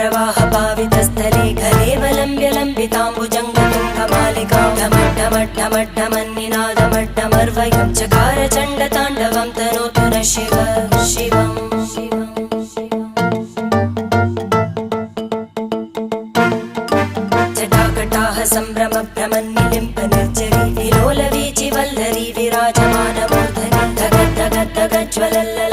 जटाटवीगलज्जलप्रवाहपावितस्थले घलेवलम्ब्यलम्बिताम्बुजङ्गतुङ्गमालिकां ढमड्ढमड्ढमड्ढमन्निनादमड्ढमर्वयं चकार चण्डताण्डवं तनोतु नः शिव शिवम् जटाकटाह सम्भ्रमभ्रमन्निलिम्प निर्जरी विलोलवीचि वल्लरी विराजमानमूर्धनि धगद्धगद्धगज्ज्वलल्ल